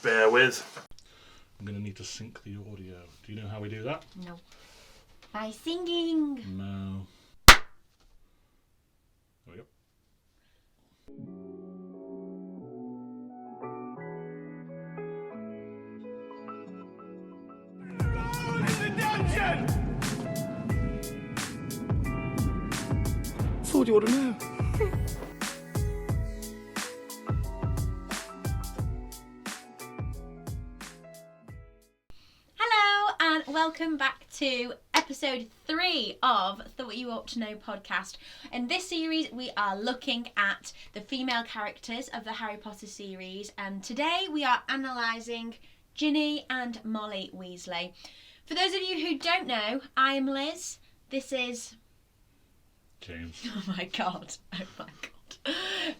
Bear with. I'm going to need to sync the audio. Do you know how we do that? No. By singing. No. There we go. That's all you want to know. Hello and welcome back to episode 3 of the What You Ought to Know podcast. In this series we are looking at the female characters of the Harry Potter series, and today we are analysing Ginny and Molly Weasley. For those of you who don't know, I am Liz. This is... James. Oh my god.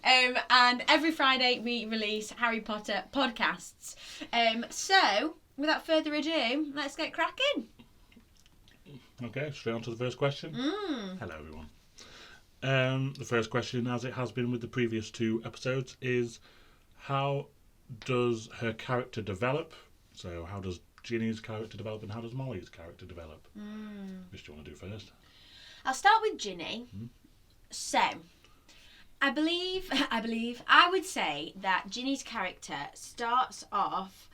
And every Friday we release Harry Potter podcasts. So, without further ado, let's get cracking. Okay, straight on to the first question. Hello, everyone. The first question, as it has been with the previous 2 episodes, is how does her character develop? So, how does Ginny's character develop and how does Molly's character develop? Which do you want to do first? I'll start with Ginny. So, I would say that Ginny's character starts off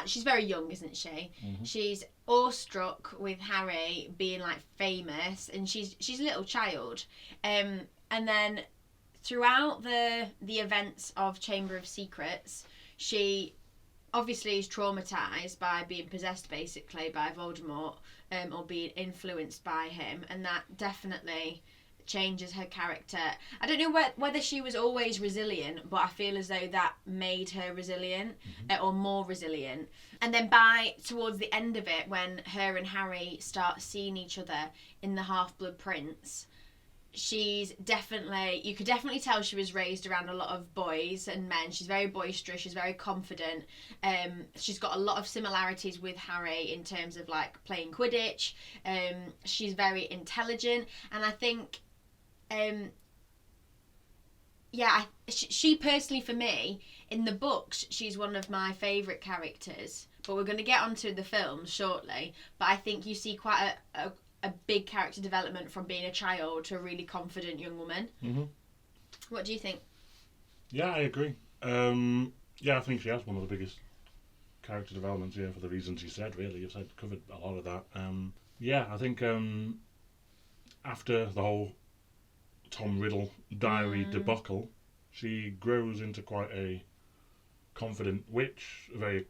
she's very young, isn't she? Mm-hmm. She's awestruck with Harry being like famous, and she's a little child. And then throughout the events of Chamber of Secrets, she obviously is traumatised by being possessed basically by Voldemort, or being influenced by him, and that definitely changes her character. I don't know whether she was always resilient, but I feel as though that made her resilient, or more resilient. And then towards the end of it, when her and Harry start seeing each other in the Half-Blood Prince, you could definitely tell she was raised around a lot of boys and men. She's very boisterous, she's very confident. She's got a lot of similarities with Harry in terms of like playing Quidditch. She's very intelligent, and I think she personally, for me, in the books, she's one of my favourite characters. But we're going to get onto the films shortly. But I think you see quite a big character development from being a child to a really confident young woman. Mm-hmm. What do you think? Yeah, I agree. I think she has one of the biggest character developments, for the reasons you said, really. You've covered a lot of that. I think after the whole Tom Riddle diary debacle, she grows into quite a confident witch, a very,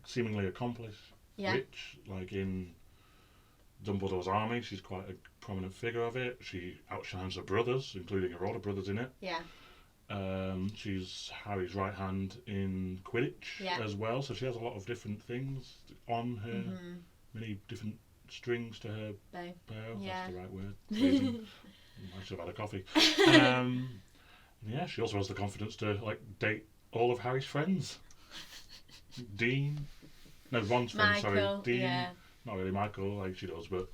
seemingly accomplished witch, in Dumbledore's army. She's quite a prominent figure of it. She outshines her brothers, including her older brothers in it. Yeah. She's Harry's right hand in Quidditch as well, so she has a lot of different things on her, many different strings to her bow. That's the right word. I should have had a coffee. She also has the confidence to date all of Harry's friends. Ron's friends, sorry. Dean. Not really Michael, she does, but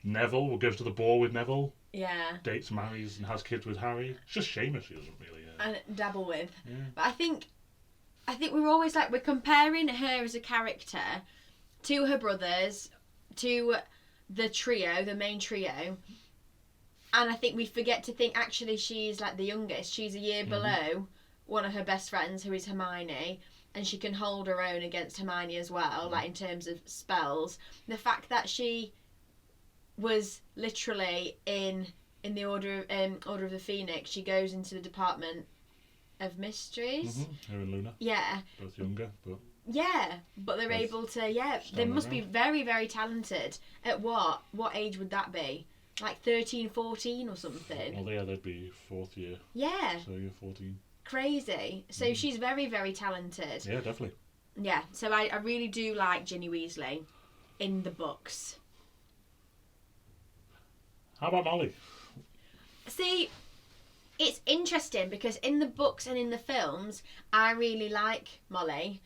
Neville goes to the ball with Neville. Yeah. Dates, marries, and has kids with Harry. It's just Seamus she doesn't really and dabble with. Yeah. But I think we're always we're comparing her as a character to her brothers, to the trio, the main trio. And I think we forget to think actually she's the youngest. She's a year below one of her best friends, who is Hermione. And she can hold her own against Hermione as well, in terms of spells. The fact that she was literally in the Order of the Phoenix, she goes into the Department of Mysteries. Her and Luna. Yeah. Both younger, but... Yeah, but they're able to, they must be very, very talented. At what age would that be? 13, 14 or something? Well, they'd be 4th year. Yeah. So you're 14. Crazy. So she's very, very talented. Yeah, definitely. Yeah, so I really do like Ginny Weasley in the books. How about Molly? See, it's interesting because in the books and in the films, I really like Molly,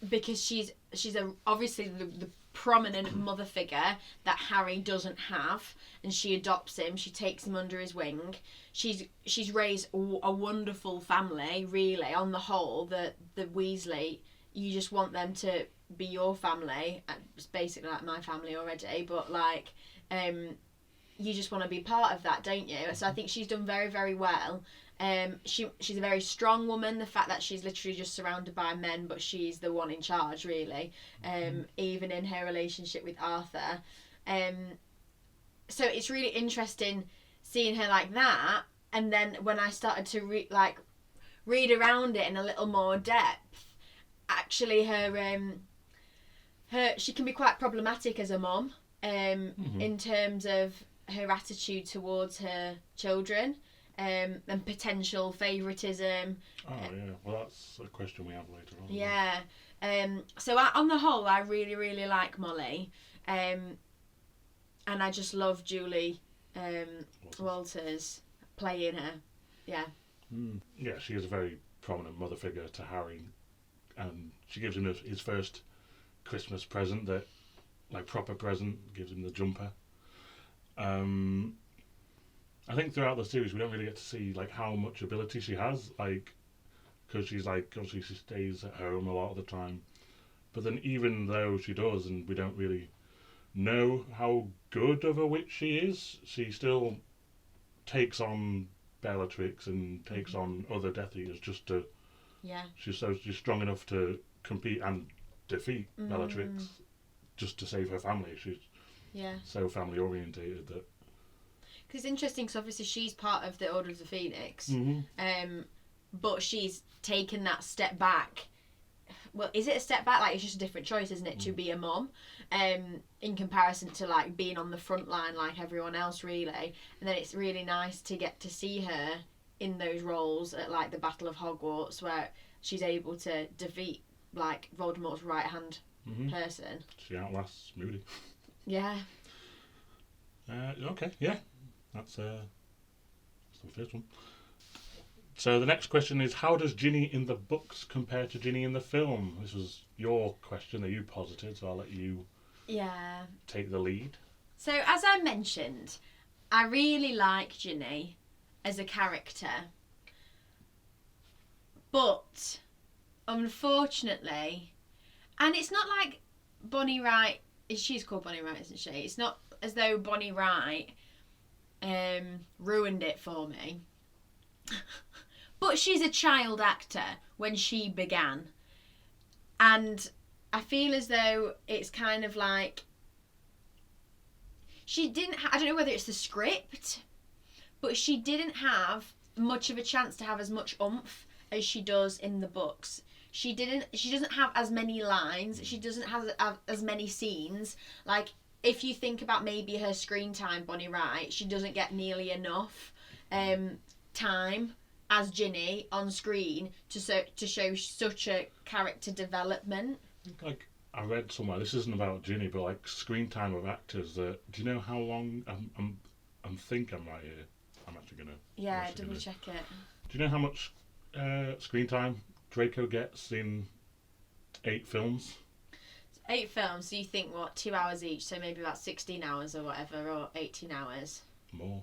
because she's obviously the prominent mother figure that Harry doesn't have, and she adopts him. She takes him under his wing. She's raised a wonderful family, really. On the whole, the Weasley, you just want them to be your family. It's basically like my family already, but like, you just want to be part of that, don't you? So I think she's done very, very well. She's a very strong woman. The fact that she's literally just surrounded by men, but she's the one in charge, really. Even in her relationship with Arthur. So it's really interesting seeing her like that. And then when I started to read around it in a little more depth, actually she can be quite problematic as a mom, in terms of her attitude towards her children, and potential favouritism. Oh yeah, well that's a question we have later on. Yeah. So on the whole, I really, really like Molly, and I just love Julie Walters playing her. Yeah. Yeah, she is a very prominent mother figure to Harry, and she gives him his first Christmas present, that like proper present, gives him the jumper. I think throughout the series we don't really get to see like how much ability she has, like, because she's like, obviously she stays at home a lot of the time, but then even though she does, and we don't really know how good of a witch she is, she still takes on Bellatrix and takes on other Death Eaters just to. Yeah. She's strong enough to compete and defeat Bellatrix just to save her family. She's so family orientated that. Because it's interesting, because obviously she's part of the Order of the Phoenix, but she's taken that step back. Well, is it a step back? Like, it's just a different choice, isn't it, to be a mom, in comparison to like being on the front line like everyone else, really. And then it's really nice to get to see her in those roles at like the Battle of Hogwarts, where she's able to defeat like Voldemort's right hand person. She outlasts Moody. Yeah. Okay, yeah, that's the first one. So the next question is, how does Ginny in the books compare to Ginny in the film? This was your question that you posited, so I'll let you take the lead. So as I mentioned, I really like Ginny as a character, but unfortunately, and it's not like Bonnie Wright, she's called Bonnie Wright, isn't she? It's not as though Bonnie Wright ruined it for me. But she's a child actor when she began. And I feel as though it's kind of like, she didn't I don't know whether it's the script, but she didn't have much of a chance to have as much oomph as she does in the books. She doesn't have as many lines. She doesn't have as many scenes. Like, if you think about maybe her screen time, Bonnie Wright, she doesn't get nearly enough time as Ginny on screen to show such a character development. Like, I read somewhere, this isn't about Ginny, but like screen time of actors, do you know how long, I'm think I'm right here, I'm actually going to double check it. Do you know how much screen time Draco gets in 8 films? 8 films, so you think, what, 2 hours each, so maybe about 16 hours or whatever, or 18 hours. More,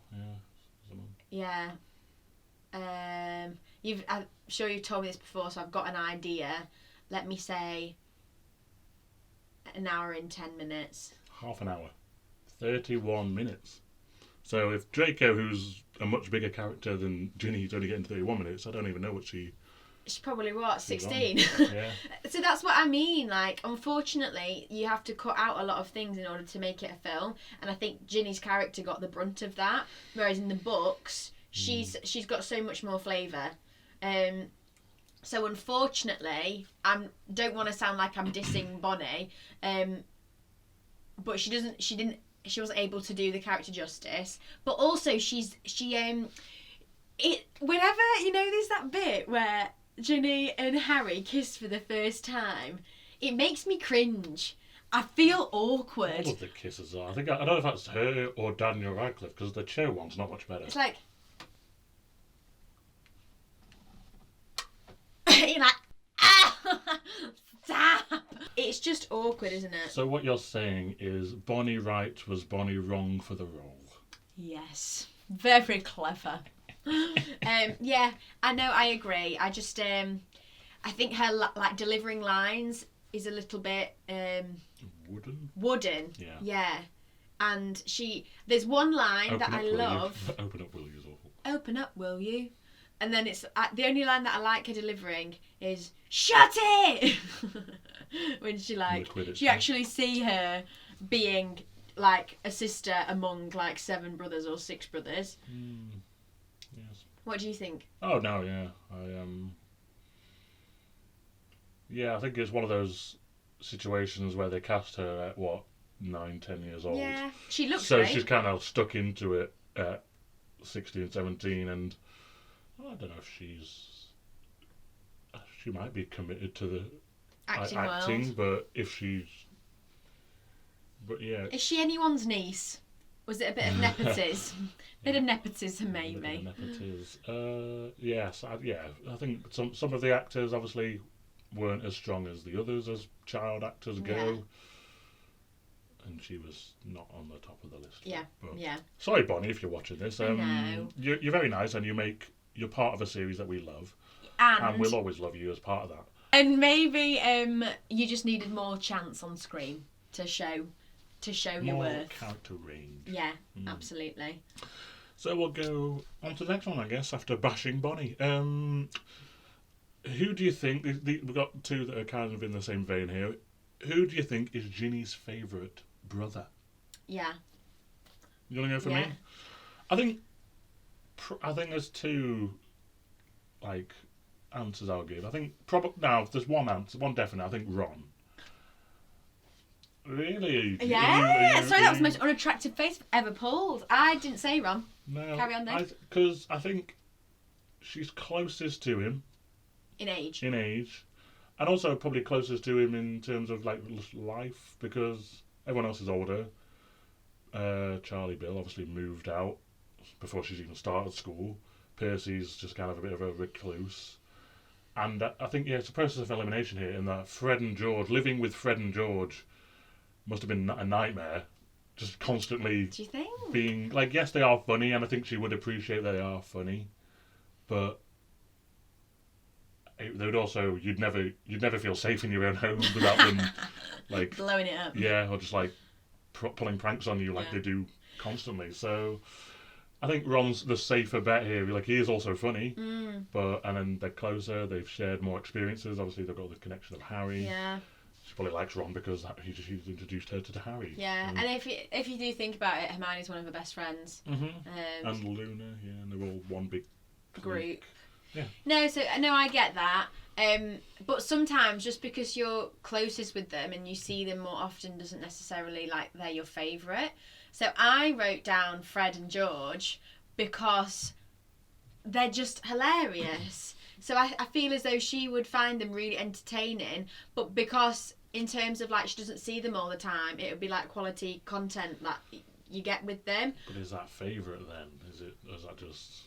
yeah. I'm sure you've told me this before, so I've got an idea. Let me say an hour and 10 minutes. Half an hour. 31 minutes. So if Draco, who's a much bigger character than Ginny, is only getting 31 minutes, I don't even know what she's probably, what, 16? Yeah. So that's what I mean. Like, unfortunately, you have to cut out a lot of things in order to make it a film. And I think Ginny's character got the brunt of that. Whereas in the books, she's got so much more flavour. So unfortunately, I don't want to sound like I'm dissing Bonnie, but she wasn't able to do the character justice. But also, whenever, there's that bit where Ginny and Harry kiss for the first time, it makes me cringe. I feel awkward. All of the kisses are. I don't know if that's her or Daniel Radcliffe, because the Cho one's not much better. It's like, you're like, stop. It's just awkward. awkward, isn't it? So what you're saying is Bonnie right was Bonnie wrong for the role. Yes. Very clever. Yeah, I know, I agree. I just, I think her, like, delivering lines is a little bit... Wooden. Yeah. And there's one line that I love. Open up, will you? Is awful. Open up, will you? And then it's the only line that I like her delivering is "Shut it!" when she actually see her being like a sister among like 7 brothers or 6 brothers. Yes. What do you think? Oh no, yeah, I think it's one of those situations where they cast her at 9, 10 years old. Yeah, she looks so great. she's kind of stuck into it at 16, 17, and I don't know if she might be committed to the acting world. But yeah. Is she anyone's niece? Was it a bit of nepotism? Bit of nepotism, maybe. Yes, I think some of the actors obviously weren't as strong as the others as child actors go. And she was not on the top of the list. Yeah, but yeah. Sorry, Bonnie, if you're watching this. No. You're very nice, and you're part of a series that we love, and we'll always love you as part of that. And maybe you just needed more chance on screen to show your worth. More character range. Yeah, absolutely. So we'll go on to the next one, I guess, after bashing Bonnie. Who do you think... We've got 2 that are kind of in the same vein here. Who do you think is Ginny's favourite brother? Yeah. You want to go for me? I think there's 2 like answers I'll give. I think there's one answer, one definite. I think Ron. Really? Yeah. Sorry, that was the most unattractive face I've ever pulled. I didn't say Ron. No. Carry on then. Because I think she's closest to him. In age. And also probably closest to him in terms of like life, because everyone else is older. Charlie Bill obviously moved out before she's even started school. Percy's just kind of a bit of a recluse. And I think, it's a process of elimination here in that living with Fred and George must have been a nightmare. Just constantly Do you think? being... Like, yes, they are funny, and I think she would appreciate that they are funny. But they would also... You'd never feel safe in your own home without them, like... blowing it up. Yeah, or just, like, pulling pranks on you like they do constantly. So I think Ron's the safer bet here. Like, he is also funny, and then they're closer. They've shared more experiences. Obviously, they've got the connection of Harry. Yeah. She probably likes Ron because he's introduced her to Harry. Yeah, and if you do think about it, Hermione's one of her best friends. Mm-hmm. And Luna, and they're all one big group. Yeah. No, I get that. But sometimes just because you're closest with them and you see them more often doesn't necessarily like they're your favourite. So I wrote down Fred and George because they're just hilarious. So I feel as though she would find them really entertaining, but because in terms of like she doesn't see them all the time, it would be like quality content that you get with them. But is that favourite then? Or is that just...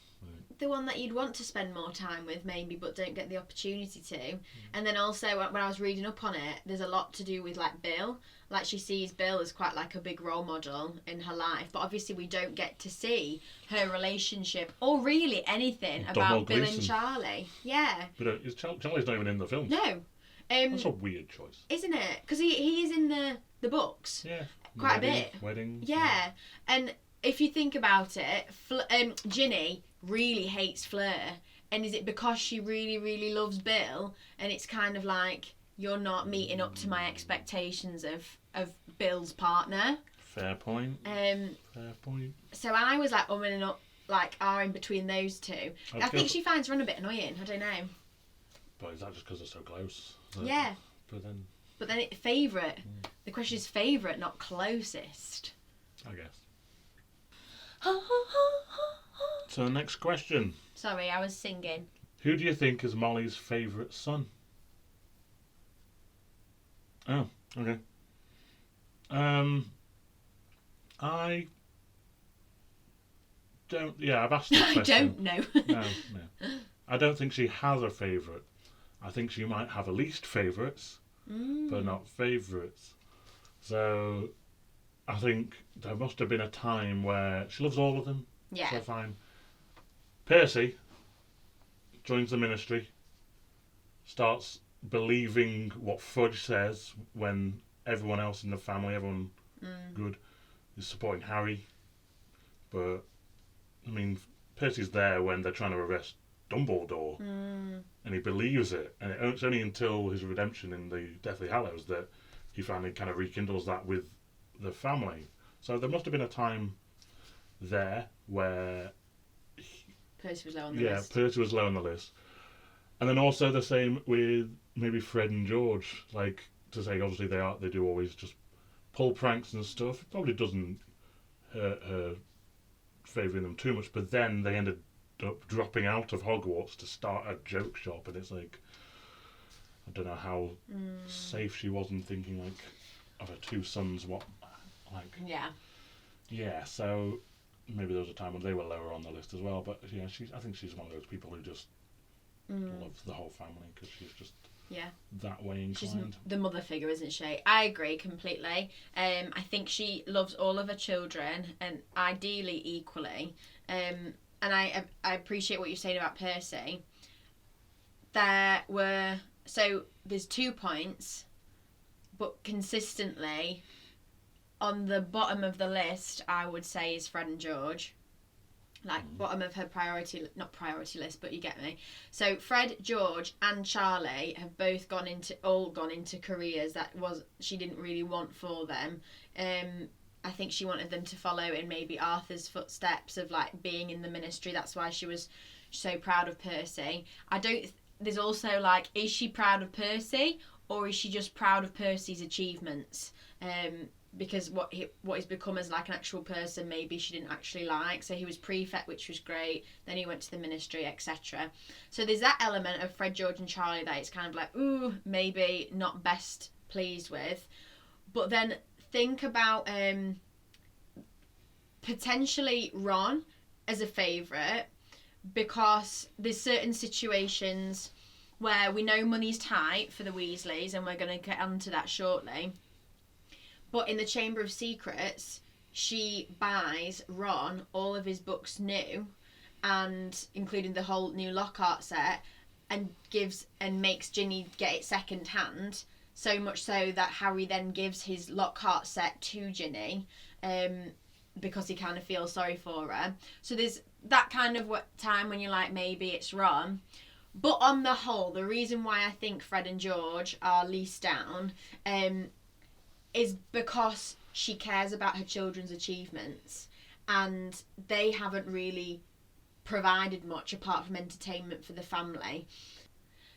The one that you'd want to spend more time with maybe but don't get the opportunity to. And then also when I was reading up on it, there's a lot to do with like Bill. Like she sees Bill as quite like a big role model in her life, but obviously we don't get to see her relationship or really anything about Bill and Charlie. Yeah. But Charlie's not even in the film. No. That's a weird choice. Isn't it? Because he is in the books. Yeah. Quite a bit. Weddings. Yeah. And if you think about it, Ginny really hates Fleur, and is it because she really, really loves Bill, and it's kind of like you're not meeting up to my expectations of Bill's partner? Fair point. Fair point. So I was like and up, like in between those two. I think she finds Ron a bit annoying. I don't know. But is that just because they're so close? Yeah. But then favourite. The question is favourite, not closest. I guess. So next question. Sorry, I was singing. Who do you think is Molly's favourite son? Oh, okay. I don't... Yeah, I've asked this question. I don't know. No. I don't think she has a favourite. I think she might have a least favourites, but not favourites. So I think there must have been a time where she loves all of them. Yeah. So fine. Percy joins the ministry, starts believing what Fudge says when everyone else in the family, everyone good, is supporting Harry. But, I mean, Percy's there when they're trying to arrest Dumbledore, and he believes it. And it's only until his redemption in the Deathly Hallows that he finally kind of rekindles that with the family. So there must have been a time there where Percy was low on the list. Percy was low on the list. And then also the same with maybe Fred and George. Like, to say, obviously they do always just pull pranks and stuff. It probably doesn't hurt her favouring them too much, but then they ended up dropping out of Hogwarts to start a joke shop, and it's like, I don't know how safe she was in thinking, like, of her two sons, Yeah, so maybe there was a time when they were lower on the list as well, but yeah, I think she's one of those people who just loves the whole family because she's just that way inclined. She's the mother figure, isn't she? I agree completely. I think she loves all of her children, and ideally equally. And I appreciate what you're saying about Percy. There's 2 points, but consistently on the bottom of the list, I would say, is Fred and George. Like, bottom of her not priority list, but you get me. So Fred, George and Charlie have both gone into careers that she didn't really want for them. I think she wanted them to follow in maybe Arthur's footsteps of like being in the ministry. That's why she was so proud of Percy. There's also like, is she proud of Percy or is she just proud of Percy's achievements? Because what he's become as like an actual person, maybe she didn't actually like. So he was prefect, which was great. Then he went to the ministry, etc. So there's that element of Fred, George and Charlie that it's kind of like, ooh, maybe not best pleased with. But then think about potentially Ron as a favourite, because there's certain situations where we know money's tight for the Weasleys, and we're going to get onto that shortly. But in the Chamber of Secrets, she buys Ron all of his books new, and including the whole new Lockhart set, and makes Ginny get it second hand. So much so that Harry then gives his Lockhart set to Ginny, because he kind of feels sorry for her. So there's that kind of time when you're like, maybe it's Ron. But on the whole, the reason why I think Fred and George are least down, is because she cares about her children's achievements, and they haven't really provided much apart from entertainment for the family.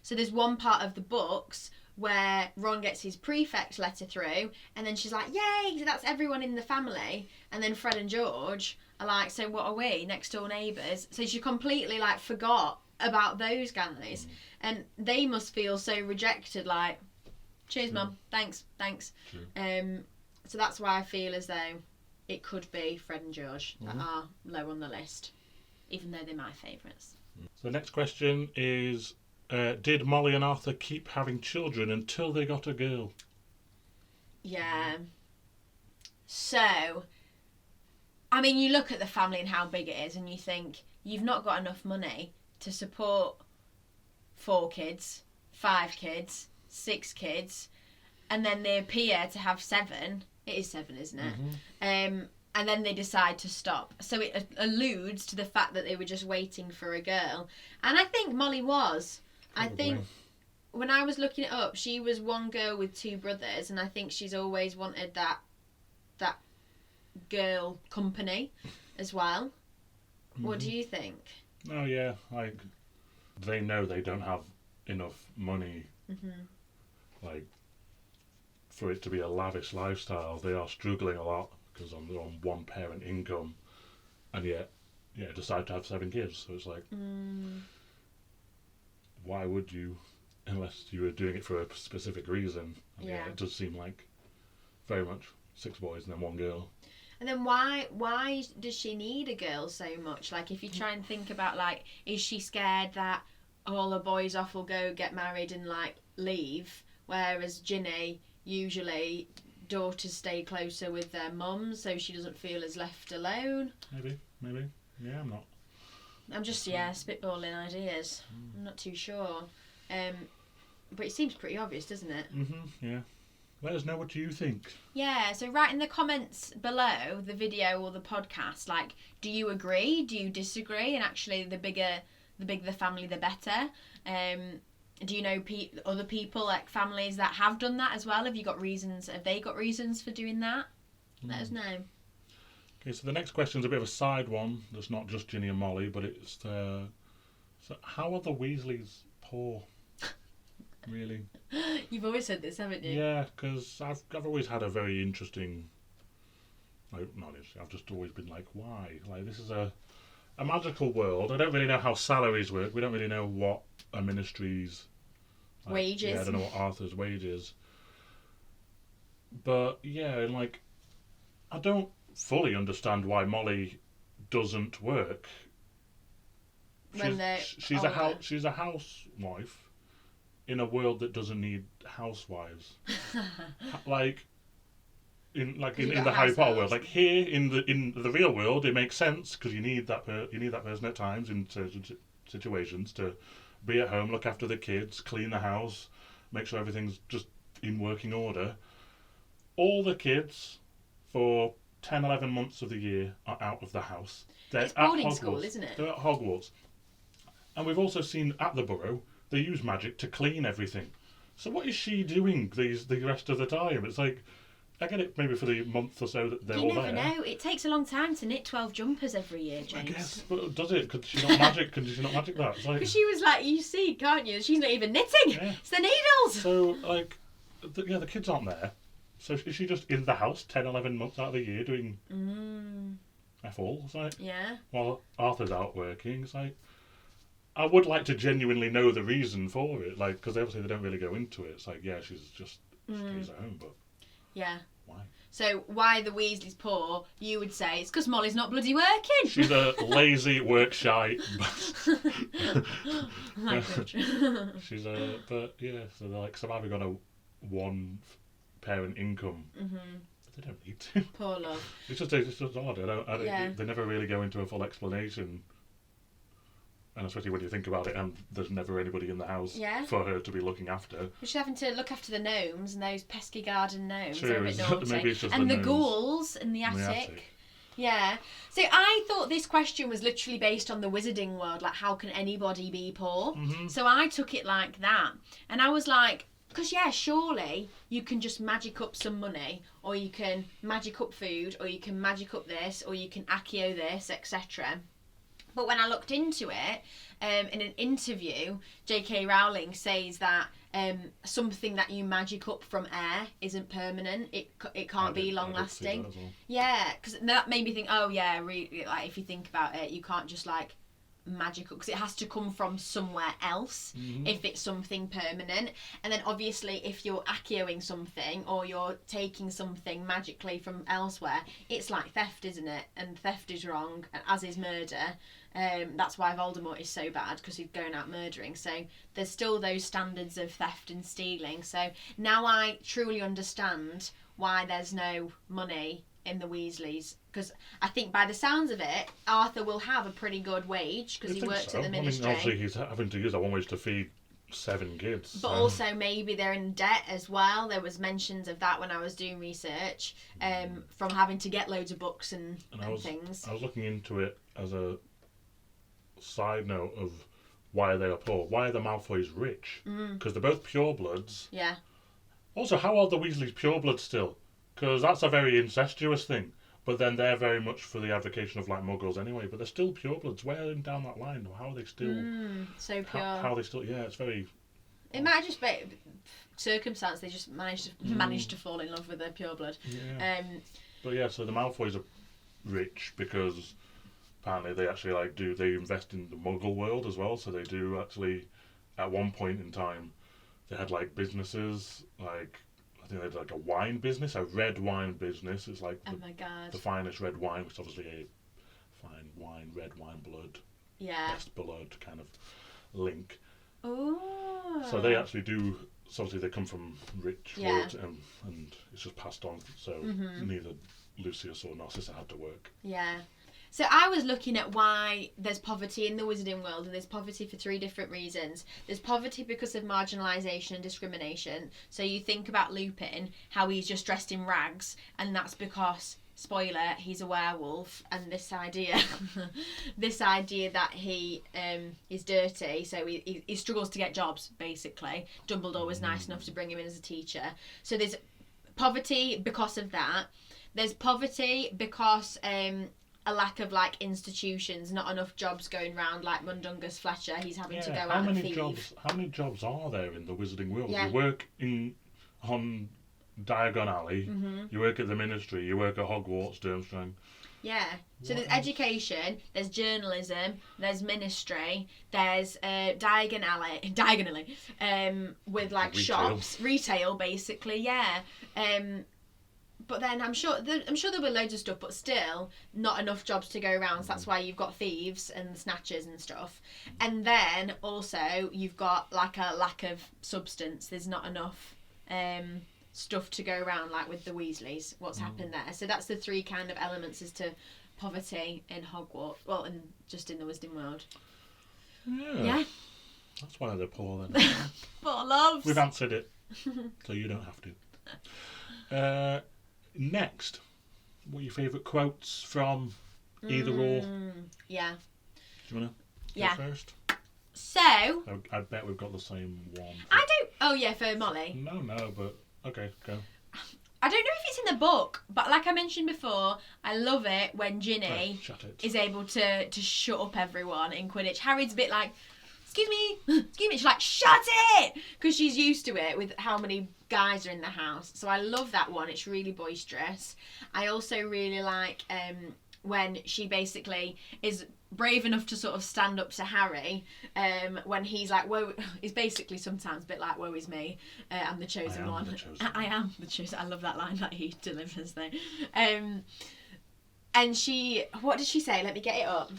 So there's one part of the books where Ron gets his prefect letter through, and then she's like, yay, that's everyone in the family. And then Fred and George are like, so what are we, next door neighbours? So she completely like forgot about those guys, and they must feel so rejected, like, cheers, Mum. Thanks. So that's why I feel as though it could be Fred and George that are low on the list, even though they're my favourites. So the next question is, did Molly and Arthur keep having children until they got a girl? Yeah. So, I mean, you look at the family and how big it is, and you think, you've not got enough money to support 4 kids, 5 kids, 6 kids, and then they appear to have 7. It is 7, isn't it? And then they decide to stop. So it alludes to the fact that they were just waiting for a girl. And I think Molly was. Probably. I think when I was looking it up, she was one girl with 2 brothers, and I think she's always wanted that girl company as well. What do you think? Oh yeah, like, they know they don't have enough money, like, for it to be a lavish lifestyle. They are struggling a lot because they're on one parent income, and yet, decide to have 7 kids. So it's like, why would you, unless you were doing it for a specific reason? And it does seem like very much 6 boys and then 1 girl. And then why does she need a girl so much? Like, if you try and think about, like, is she scared that all the boys will go get married and, like, leave, whereas Ginny usually daughters stay closer with their mums so she doesn't feel as left alone. Maybe. Yeah, I'm not. I'm just, spitballing ideas. I'm not too sure. But it seems pretty obvious, doesn't it? Yeah. Let us know what you think. Yeah, so write in the comments below the video or the podcast, like, do you agree? Do you disagree? And actually, the bigger the family, the better. Do you know other people, like families that have done that as well? Have they got reasons for doing that? Let us know. Okay, so the next question's a bit of a side one. That's not just Ginny and Molly, but it's so how are the Weasleys poor? Really? You've always said this, haven't you? Yeah, because I've always had a very interesting knowledge. I've just always been like, why? Like, this is a magical world. I don't really know how salaries work. We don't really know what a ministry's wages. Yeah, I don't know what Arthur's wage is. But yeah, and like, I don't fully understand why Molly doesn't work. She's a housewife in a world that doesn't need housewives. like in the Harry Potter world, like here in the real world, it makes sense because you need that person at times in certain situations to be at home, look after the kids, clean the house, make sure everything's just in working order. All the kids for 10, 11 months of the year are out of the house. It's boarding school, isn't it? They're at Hogwarts. And we've also seen at the Burrow, they use magic to clean everything. So what is she doing the rest of the time? It's like, I get it maybe for the month or so that they're all there. You never know. It takes a long time to knit 12 jumpers every year, James. I guess, but does it? Could she not magic? Could she not magic that? Because she was like, you see, can't you? She's not even knitting. Yeah. It's the needles. So, like, the kids aren't there. So is she just in the house 10, 11 months out of the year doing F all? It's like, yeah. While Arthur's out working, it's like, I would like to genuinely know the reason for it, like, because obviously they don't really go into it. It's like, yeah, she's just stays at home, but yeah. Why? So why the Weasleys poor? You would say it's because Molly's not bloody working. She's a lazy, work shy. She's a, but yeah, so they're like surviving on a one parent income. But they don't need to. Poor love. It's just odd. They never really go into a full explanation. And especially when you think about it, and there's never anybody in the house for her to be looking after. She's having to look after the gnomes and those pesky garden gnomes. True, They're a bit naughty. maybe it's just and the gnomes. ghouls in the attic. Yeah. So I thought this question was literally based on the wizarding world, like how can anybody be poor? So I took it like that. And I was like, because surely you can just magic up some money, or you can magic up food, or you can magic up this, or you can accio this, etc. But when I looked into it, in an interview, J.K. Rowling says that something that you magic up from air isn't permanent. It can't be long lasting. Well. Yeah, because that made me think. Oh yeah, really. Like if you think about it, you can't just like magic up because it has to come from somewhere else if it's something permanent. And then obviously if you're accioing something or you're taking something magically from elsewhere, it's like theft, isn't it? And theft is wrong, as is murder. That's why Voldemort is so bad, because he's going out murdering. So there's still those standards of theft and stealing. So now I truly understand why there's no money in the Weasleys, because I think by the sounds of it, Arthur will have a pretty good wage because he works at the ministry. I mean, obviously he's having to use that one wage to feed 7 kids. But also maybe they're in debt as well. There was mentions of that when I was doing research, from having to get loads of books and things. I was looking into it as a side note of why they are poor. Why are the Malfoys rich? Because they're both purebloods. Yeah. Also, how are the Weasleys purebloods still? Because that's a very incestuous thing. But then they're very much for the advocation of like Muggles anyway. But they're still purebloods. Where down that line? How are they still so pure? How are they still? Yeah, it's very. It might just be circumstance. They just managed to fall in love with their pureblood. Yeah. But yeah, so the Malfoys are rich because apparently they actually they invest in the Muggle world as well. So they do actually. At one point in time, they had like businesses like. I think they had like a wine business, a red wine business. It's like the finest red wine, which is obviously a fine wine, red wine blood, best blood kind of link. Oh. So they actually do so obviously they come from rich Yeah. royalty, and it's just passed on. So neither Lucius or Narcissa had to work. Yeah. So I was looking at why there's poverty in the wizarding world, and there's poverty for 3 different reasons. There's poverty because of marginalisation and discrimination. So you think about Lupin, how he's just dressed in rags, and that's because, spoiler, he's a werewolf, and this idea that he is dirty, so he struggles to get jobs, basically. Dumbledore was nice enough to bring him in as a teacher. So there's poverty because of that. There's poverty because a lack of like institutions, not enough jobs going round, like Mundungus Fletcher, he's having to go out and thieve. How many jobs are there in the wizarding world? Yeah. You work on Diagon Alley, you work at the Ministry, you work at Hogwarts, Durmstrang. Yeah. So there's education, there's journalism, there's ministry, there's Diagon Alley, with like Retail. shops, retail basically, yeah. But then I'm sure there were loads of stuff, but still not enough jobs to go around. So that's why you've got thieves and snatchers and stuff. And then also you've got like a lack of substance. There's not enough stuff to go around, like with the Weasleys. What's happened there? So that's the 3 kind of elements as to poverty in Hogwarts. Well, and just in the Wizarding world. Yeah. That's why they're poor then. Poor loves. We've answered it, so you don't have to. Next, what are your favourite quotes from either or? Yeah. Do you want to go first? So I bet we've got the same one. I don't. Oh yeah, for Molly. No, but okay, go. I don't know if it's in the book, but like I mentioned before, I love it when Ginny Shut it. is able to shut up everyone in Quidditch. Harry's a bit like, excuse me. She's like, shut it! Because she's used to it with how many guys are in the house. So I love that one. It's really boisterous. I also really like when she basically is brave enough to sort of stand up to Harry when he's like, woe, he's basically sometimes a bit like, woe is me, I'm the chosen one. I am the chosen. I love that line that he delivers there. And she, what did she say? Let me get it up.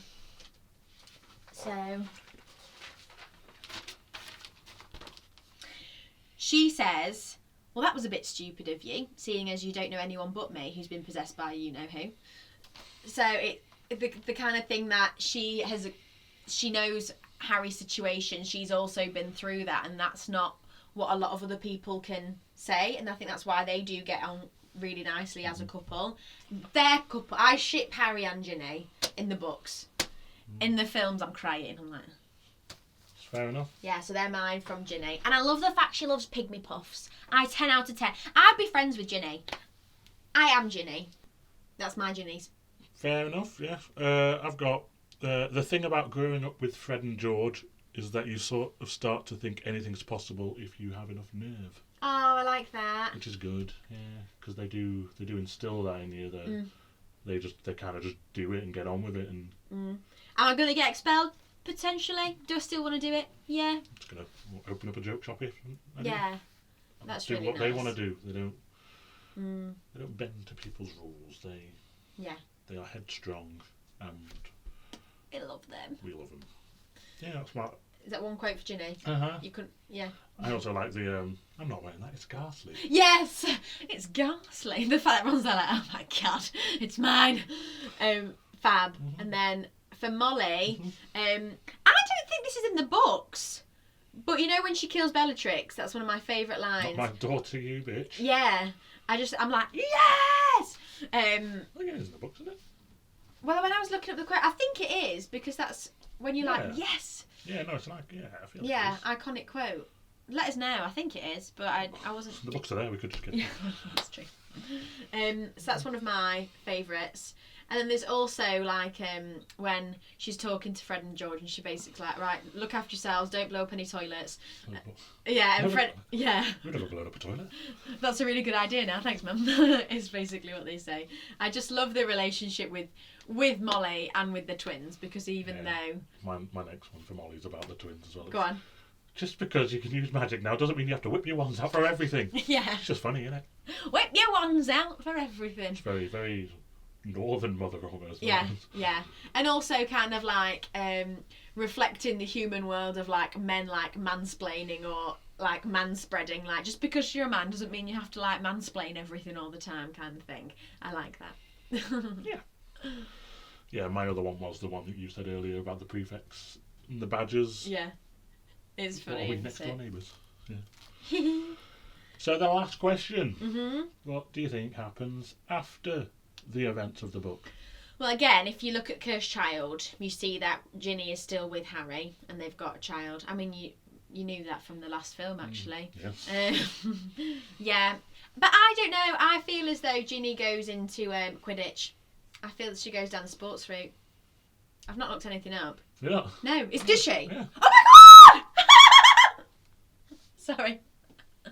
So she says, well, that was a bit stupid of you, seeing as you don't know anyone but me who's been possessed by you-know-who. So the kind of thing that she knows Harry's situation, she's also been through that, and that's not what a lot of other people can say, and I think that's why they do get on really nicely as a couple. Their couple, I ship Harry and Ginny in the books. In the films, I'm crying. I'm like... Fair enough. Yeah, so they're mine from Ginny. And I love the fact she loves pygmy puffs. 10 out of 10. I'd be friends with Ginny. I am Ginny. That's my Ginny's. Fair enough, yeah. I've got the thing about growing up with Fred and George is that you sort of start to think anything's possible if you have enough nerve. Oh, I like that. Which is good, yeah, because they do instill that in you. That they kind of just do it and get on with it. And am I going to get expelled? Potentially. Do I still want to do it? Yeah. It's going to open up a joke shop if. Yeah. That's do really what nice. they want to do. They don't bend to people's rules. They are headstrong, and I love them. we love them. Yeah, that's my. Is that one quote for Ginny? You couldn't. Yeah. I also like the. I'm not wearing that. It's ghastly. Yes, it's ghastly. The fact that everyone's there like, oh my god, it's mine. Fab. And then for Molly, I don't think this is in the books, but you know when she kills Bellatrix, that's one of my favourite lines. Not my daughter, you bitch. Yeah. I'm like, yes! I think it is in the books, isn't it? Well, when I was looking up the quote, I think it is, because that's when you're like, yes! Yeah, no, it's like, yeah, I feel Yeah, it is. iconic quote. Let us know, I think it is, but I wasn't... The books are there, we could just get Yeah, that's true. So that's one of my favourites. And then there's also like when she's talking to Fred and George, and she basically like, right, look after yourselves, don't blow up any toilets. Yeah, and Fred, yeah. We've never blown up a toilet. That's a really good idea now, thanks mum. Is basically what they say. I just love the relationship with Molly and with the twins, because even though... My next one for Molly's about the twins as well. Go on. Just because you can use magic now doesn't mean you have to whip your wands out for everything. Yeah. It's just funny, isn't it? Whip your wands out for everything. It's very, very northern mother almost. Yeah, yeah. And also kind of like reflecting the human world of like men like mansplaining or like manspreading, like just because you're a man doesn't mean you have to like mansplain everything all the time, kind of thing. I like that. Yeah, my other one was the one that you said earlier about the prefects and the badgers. Yeah, it's funny. What are we, isn't next it? door neighbours? Yeah. So the last question. Mm-hmm. What do you think happens after the events of the book? Well, again, if you look at Cursed Child, you see that Ginny is still with Harry, and they've got a child. I mean, you knew that from the last film, actually. Yes. Yeah, but I don't know. I feel as though Ginny goes into Quidditch. I feel that she goes down the sports route. I've not looked anything up. Yeah. No, does she? Yeah. Oh my god! Sorry.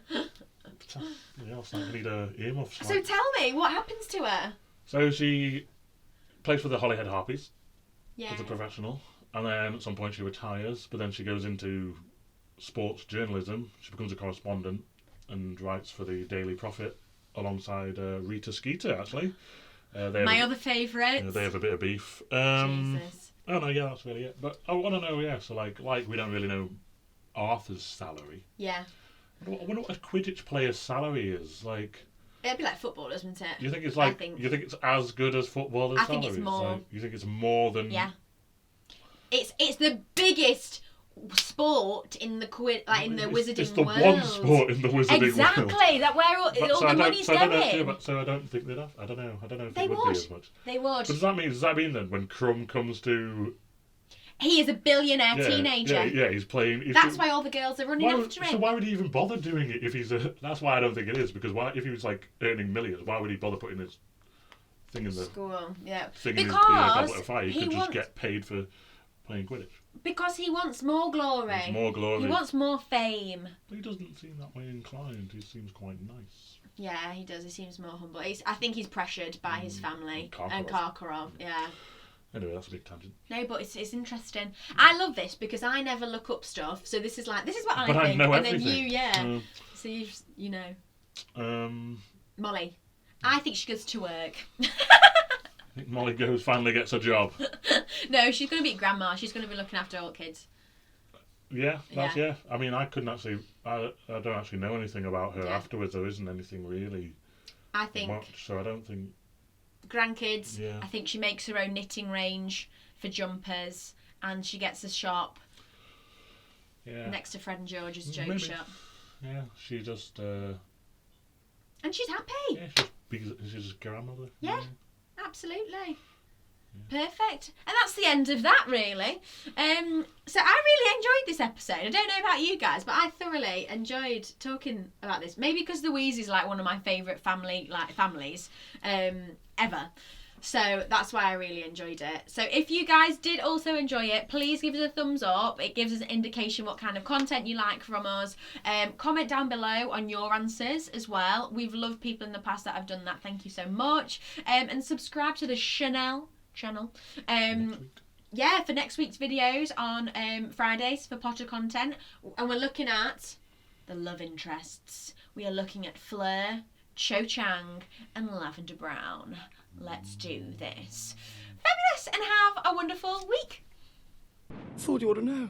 Yeah, it's like I need earmuffs. So tell me, what happens to her? So she plays for the Holyhead Harpies Yeah. as a professional, and then at some point she retires, but then she goes into sports journalism. She becomes a correspondent and writes for the Daily Prophet alongside Rita Skeeter, actually. My other favourite. They have a bit of beef. Jesus. Oh no, yeah, that's really it. But I want to know, yeah, so like we don't really know Arthur's salary. Yeah. I wonder what a Quidditch player's salary is. Like, It'd be like footballers, wouldn't it? you think it's like think- you think it's as good as footballers' I think salaries? it's more. Like, you think it's more than? Yeah. It's the biggest sport in the in the wizarding It's the world. one sport in the wizarding Exactly. world. That where all the money's I don't know, going. yeah, but so I don't think they'd have. I don't know if They it would would. be as much. They would. But does that mean then when Crumb comes to He is a billionaire teenager. Yeah, he's playing. That's why all the girls are running after So him. why would he even bother doing it if he's a? That's why I don't think it is, because if he was like earning millions, why would he bother putting his thing in the School, yeah. thing in his Because goblet of fire? He could just wants, get paid for playing Quidditch. because he wants more glory. There's more glory. He wants more fame. But he doesn't seem that way inclined. He seems quite nice. Yeah, he does. He seems more humble. I think he's pressured by his family and Karkaroff. Yeah. Anyway, that's a big tangent. No, but it's interesting. I love this because I never look up stuff. So this is what I But I think, know and everything. then you, yeah. So you know. Molly, I think she goes to work. I think Molly finally gets a job. No, she's going to be grandma. She's going to be looking after all kids. Yeah. I mean, I couldn't actually. I don't actually know anything about her afterwards. There isn't anything really. I think. Much, so I don't think. Grandkids. Yeah. I think she makes her own knitting range for jumpers, and she gets a shop next to Fred and George's joke shop. Yeah, she just. And she's happy. Yeah, she's a grandmother. Yeah. Absolutely. Yeah. Perfect. And that's the end of that, really. So I really enjoyed this episode. I don't know about you guys, but I thoroughly enjoyed talking about this. Maybe because the Weasleys are like one of my favourite families ever. So that's why I really enjoyed it. So if you guys did also enjoy it, please give us a thumbs up. It gives us an indication what kind of content you like from us. Comment down below on your answers as well. We've loved people in the past that have done that. Thank you so much. And subscribe to the Chanel channel. For next week's videos on Fridays for Potter content. And we're looking at the love interests. We are looking at Fleur, Cho Chang and Lavender Brown. Let's do this. Fabulous, and have a wonderful week. Thought you ought to know.